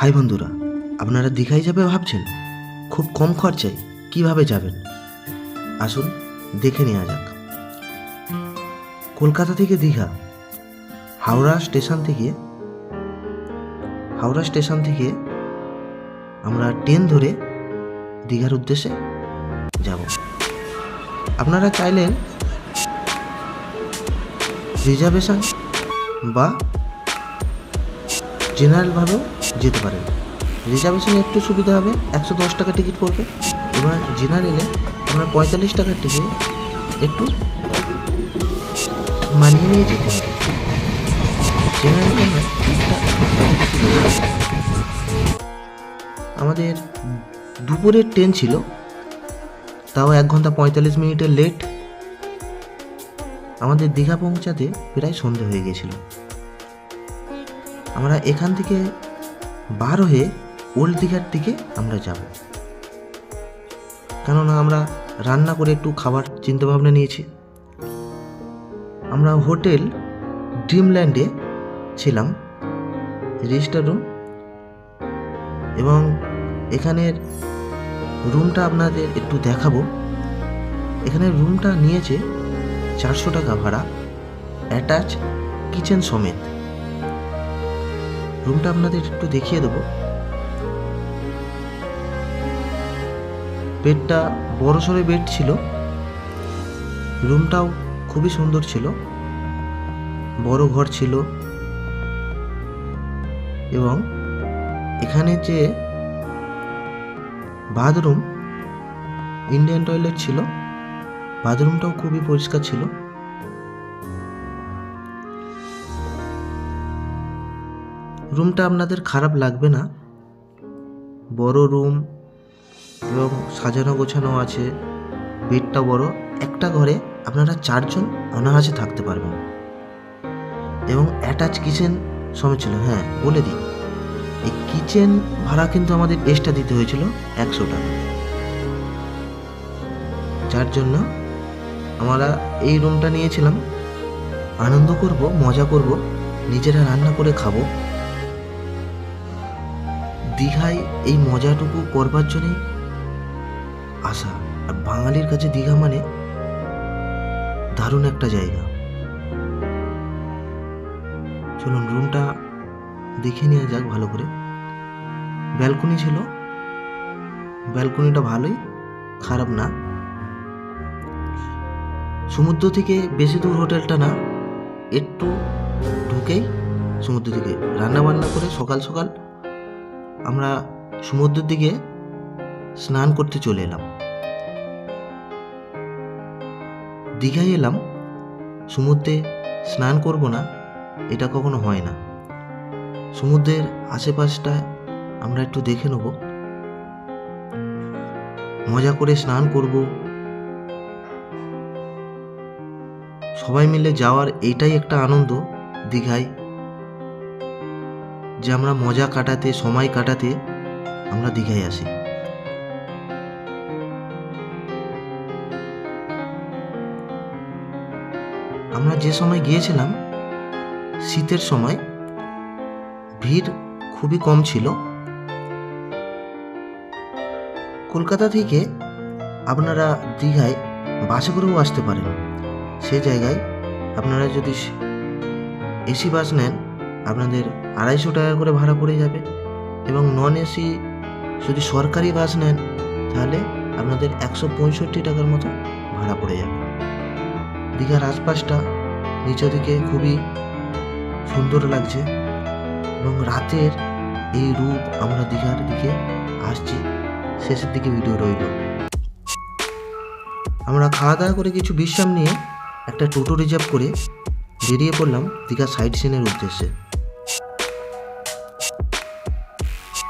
High বন্ধুরা, আপনারা দীঘায় যাবে ভাবছেন? খুব কম খরচায় কিভাবে যাবেন আসুন দেখে নেওয়া যাক। কলকাতা থেকে দীঘা হাওড়া স্টেশন থেকে আমরা ট্রেন ধরে দীঘার উদ্দেশ্যে যাব। আপনারা চাইলেন রিজার্ভেশন বা জেনারেলভাবেও যেতে পারেন। রিজার্ভেশনে একটু সুবিধা হবে, 110 টাকা টিকিট পড়বে। এবার জেনারেলে আপনার 45 টাকার টিকিট একটু মানিয়ে নিয়ে যেতে হবে। জেনারেলে আমাদের দুপুরের ট্রেন ছিল, তাও 1 ঘন্টা 45 মিনিটের লেট। আমাদের দীঘা পৌঁছাতে প্রায় সন্ধে হয়ে গেছিল। আমরা এখান থেকে বার হয়ে ওল্ড দীঘার দিকে আমরা যাব, কেননা আমরা রান্না করে একটু খাবার চিন্তাভাবনা নিয়েছি। আমরা হোটেল ড্রিমল্যান্ডে ছিলাম, রেজিস্টার রুম, এবং এখানের রুমটা আপনাদের একটু দেখাবো। এখানের রুমটা নিয়েছে 400 টাকা ভাড়া, অ্যাটাচ কিচেন সমেত। রুমটা আপনাদের একটু দেখিয়ে দেবো। বেডটা বড় সড়ো বেড ছিল, রুমটাও খুবই সুন্দর ছিল, বড় ঘর ছিল, এবং এখানে যে বাথরুম, ইন্ডিয়ান টয়লেট ছিল, বাথরুমটাও খুবই পরিষ্কার ছিল। রুমটা আপনাদের খারাপ লাগবে না, বড় রুম এবং সাজানো গোছানো আছে, বেডটা বড়। একটা ঘরে আপনারা 4 জন অনায়াসে থাকতে পারবেন, এবং অ্যাটাচ কিচেন সমেত ছিল। হ্যাঁ, বলে দিই, এই কিচেন ভাড়া কিন্তু আমাদের এক্সট্রা দিতে হয়েছিল 100 টাকা। যার জন্য আমরা এই রুমটা নিয়েছিলাম। আনন্দ করব, মজা করব, নিজেরা রান্না করে খাবো। দীঘায় এই মজাটুকু করবার জন্যই আসা। আর বাঙালির কাছে দীঘা মানে দারুণ একটা জায়গা। চলুন রুমটা দেখে নেওয়া যাক ভালো করে। ব্যালকনি ছিল, ব্যালকনিটা ভালোই, খারাপ না। সমুদ্র থেকে বেশি দূর হোটেলটা না, একটু ঢুকেই সমুদ্র দিকে রান্না বান্না করে সকাল সকাল আমরা সমুদ্রের দিকে স্নান করতে চলে এলাম। দীঘায় এলাম, সমুদ্রে স্নান করব না এটা কখনো হয় না। সমুদ্রের আশেপাশটা আমরা একটু দেখে নেব, মজা করে স্নান করব। সবাই মিলে যাওয়ার এইটাই একটা আনন্দ দীঘায়, যে আমরা মজা কাটাতে, সময় কাটাতে আমরা দীঘায় আসি। আমরা যে সময় গিয়েছিলাম শীতের সময়, ভিড় খুবই কম ছিল। কলকাতা থেকে আপনারা দীঘায় বাসে করেও আসতে পারেন। সে জায়গায় আপনারা যদি এসি বাস নেন, আপনাদের 250 টাকা করে ভাড়া পড়ে যাবে, এবং নন এসি যদি সরকারি বাস নেন তাহলে আপনাদের 165 টাকার মতো ভাড়া পড়ে যাবে। দীঘার আশপাশটা নিচের দিকে খুবই সুন্দর লাগছে, এবং রাতের এই রূপ আমরা দীঘার দিকে আসছি। শেষের দিকে ভিডিও রইল। আমরা খাওয়া দাওয়া করে কিছু বিশ্রাম নিয়ে একটা টোটো রিজার্ভ করে বেরিয়ে পড়লাম দীঘা সাইট সিনের উদ্দেশ্যে।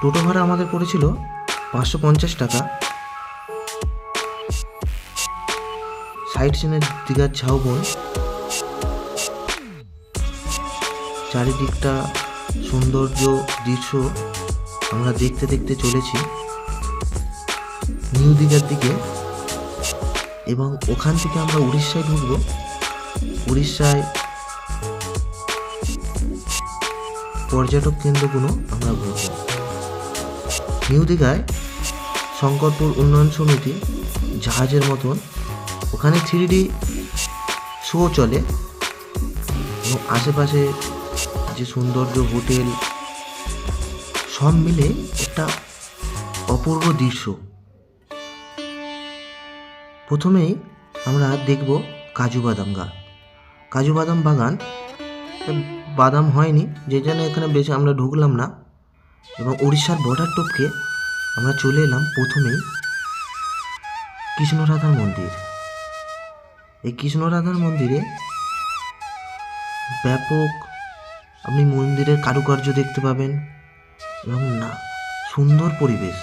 টোটো ভাড়া আমাদের পড়েছিল 550 টাকা। সাইট সিনের দীঘার ঝাউবন, চারিদিকটা সৌন্দর্য দৃশ্য আমরা দেখতে দেখতে চলেছি নিউ দীঘার দিকে, এবং ওখান থেকে আমরা উড়িষ্যায় ঢুকবো। উড়িষ্যায় পর্যটক কেন্দ্রগুলো আমরা ঘুরব। নিউ দীঘায় শঙ্করপুর উন্নয়ন সমিতি জাহাজের মতন ওখানে 3D শো চলে এবং আশেপাশে যে সৌন্দর্য, হোটেল সব মিলে একটা অপূর্ব দৃশ্য। প্রথমেই আমরা দেখব কাজু বাদাম গাছ, কাজু বাদাম বাগান। বাদাম হয়নি, যে জন্য এখানে বেশি আমরা ঢুকলাম না। এবং উড়িষ্যার বর্ডার টপকে আমরা চলে এলাম প্রথমেই কৃষ্ণরাধার মন্দির। এই কৃষ্ণরাধার মন্দিরে ব্যাপক আপনি মন্দিরের কারুকার্য দেখতে পাবেন এবং না সুন্দর পরিবেশ।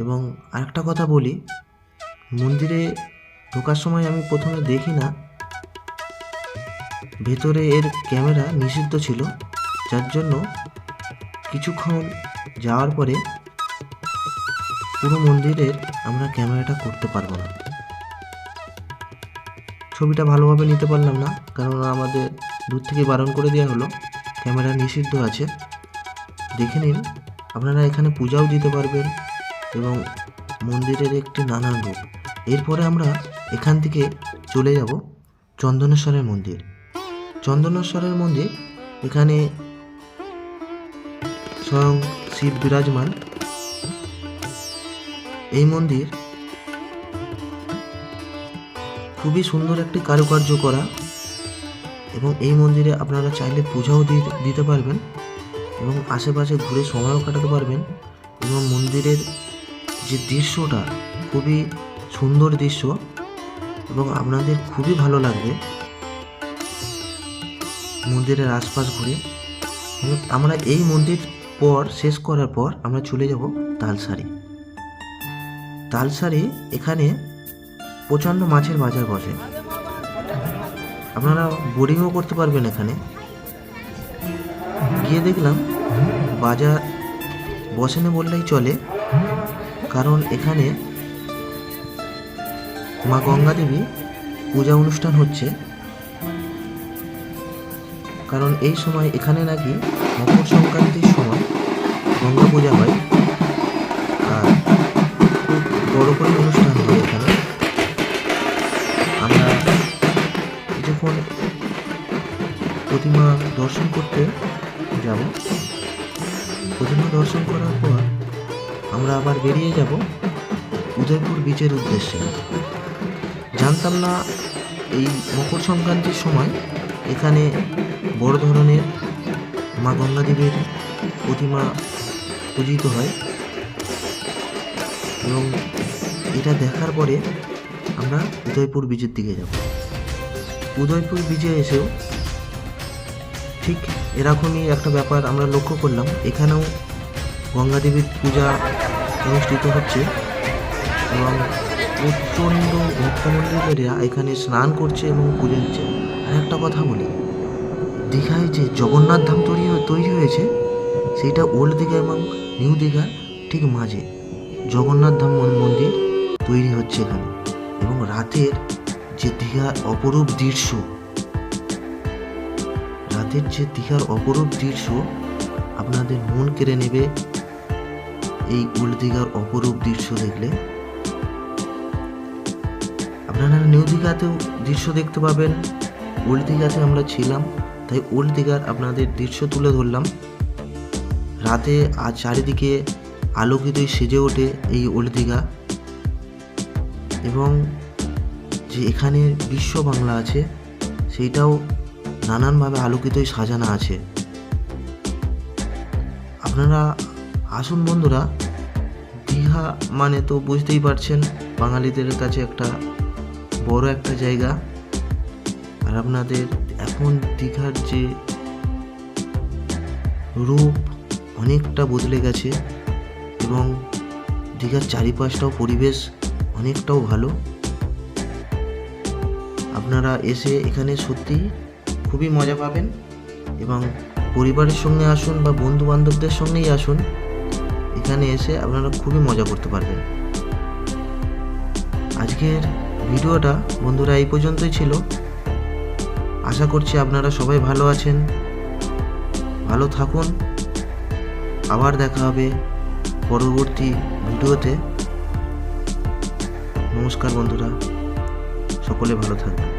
এবং আরেকটা কথা বলি, মন্দিরে ঢোকার সময় আমি প্রথমে দেখি না, ভেতরে এর ক্যামেরা নিষিদ্ধ ছিল, যার জন্য কিছুক্ষণ যাওয়ার পরে পুরো মন্দিরের আমরা ক্যামেরাটা করতে পারবো না, ছবিটা ভালোভাবে নিতে পারলাম না, কারণ আমাদের দূর থেকে বারণ করে দেওয়া হলো, ক্যামেরা নিষিদ্ধ আছে। দেখে নিন, আপনারা এখানে পূজাও দিতে পারবেন এবং মন্দিরের একটি নানান রূপ। এরপরে আমরা এখান থেকে চলে যাব চন্দনেশ্বরের মন্দির। চন্দনেশ্বরের মন্দির, এখানে স্বয়ং শিব বিরাজমান। এই মন্দির খুবই সুন্দর একটি কারুকার্য করা এবং এই মন্দিরে আপনারা চাইলে পূজাও দিতে পারবেন এবং আশেপাশে ঘুরে সময়ও কাটাতে পারবেন। এবং মন্দিরের যে দৃশ্যটা খুবই সুন্দর দৃশ্য এবং আপনাদের খুবই ভালো লাগবে মন্দিরের আশপাশ ঘুরে। আমরা এই মন্দির শেষ করার পর আমরা চলে যাব তালসারি। তালসারি, এখানে প্রচণ্ড মাছের বাজার বসে, আপনারা বোটিংও করতে পারবেন। এখানে গিয়ে দেখলাম বাজার বসে না বললেই চলে, কারণ এখানে মা গঙ্গা দেবী পূজা অনুষ্ঠান হচ্ছে। কারণ এই সময় এখানে নাকি মকর সংক্রান্তির সময় গঙ্গা পূজা হয় আর খুব বড় করে অনুষ্ঠান হয় এখানে। আমরা যখন প্রতিমা দর্শন করতে যাব, প্রতিমা দর্শন করার পর আমরা আবার বেরিয়ে যাব উদয়পুর বিচের উদ্দেশ্যে। জানতাম না এই মকর সংক্রান্তির সময় এখানে বড় ধরনের মা গঙ্গা দেবীর প্রতিমা পূজিত হয় এবং এটা দেখার পরে আমরা উদয়পুর বিচের দিকে যাব। উদয়পুর বিচে এসেও ঠিক এরকমই একটা ব্যাপার আমরা লক্ষ্য করলাম, এখানেও গঙ্গা দেবীর পূজা অনুষ্ঠিত হচ্ছে এবং প্রচণ্ড ভক্তমণ্ডলীরা এখানে স্নান করছে এবং পুজো দিচ্ছে। আর একটা কথা বলি, দীঘায় যে জগন্নাথ ধাম তৈরি হয়েছে সেইটা ওল্ড দীঘা এবং নিউ দীঘার ঠিক মাঝে জগন্নাথ ধাম মন্দির তৈরি হচ্ছে এখানে। এবং রাতের যে দীঘার অপরূপ দৃশ্য, রাতের যে দীঘার অপরূপ দৃশ্য আপনাদের মন কেড়ে নেবে। এই ওল্ড দীঘার অপরূপ দৃশ্য দেখলে আপনারা নিউ দীঘাতেও দৃশ্য দেখতে পাবেন। ওল্ড দীঘাতে আমরা ছিলাম, তাই ওল্ড দীঘার আপনাদের দৃশ্য তুলে ধরলাম। রাতে আর চারিদিকে আলোকিতই সেজে ওঠে এই ওল্ড দীঘা। এবং যে এখানে বিশ্ব বাংলা আছে সেইটাও নানানভাবে আলোকিতই সাজানো আছে। আপনারা আসুন বন্ধুরা, দীঘা মানে তো বুঝতেই পারছেন বাঙালিদের কাছে একটা বড় একটা জায়গা। আর আপনাদের এখন দীঘার যে রূপ অনেকটা বদলে গেছে এবং দীঘার চারিপাশটাও পরিবেশ অনেকটাও ভালো। আপনারা এসে এখানে সত্যি খুবই মজা পাবেন এবং পরিবারের সঙ্গে আসুন বা বন্ধু বান্ধবদের সঙ্গেই আসুন, এখানে এসে আপনারা খুবই মজা করতে পারবেন। আজকের ভিডিওটা বন্ধুরা এই পর্যন্তই ছিল। আশা করছি আপনারা সবাই ভালো আছেন, ভালো থাকুন। আবার দেখা হবে পরবর্তী ভিডিওতে। নমস্কার বন্ধুরা, সকলে ভালো থাকবেন।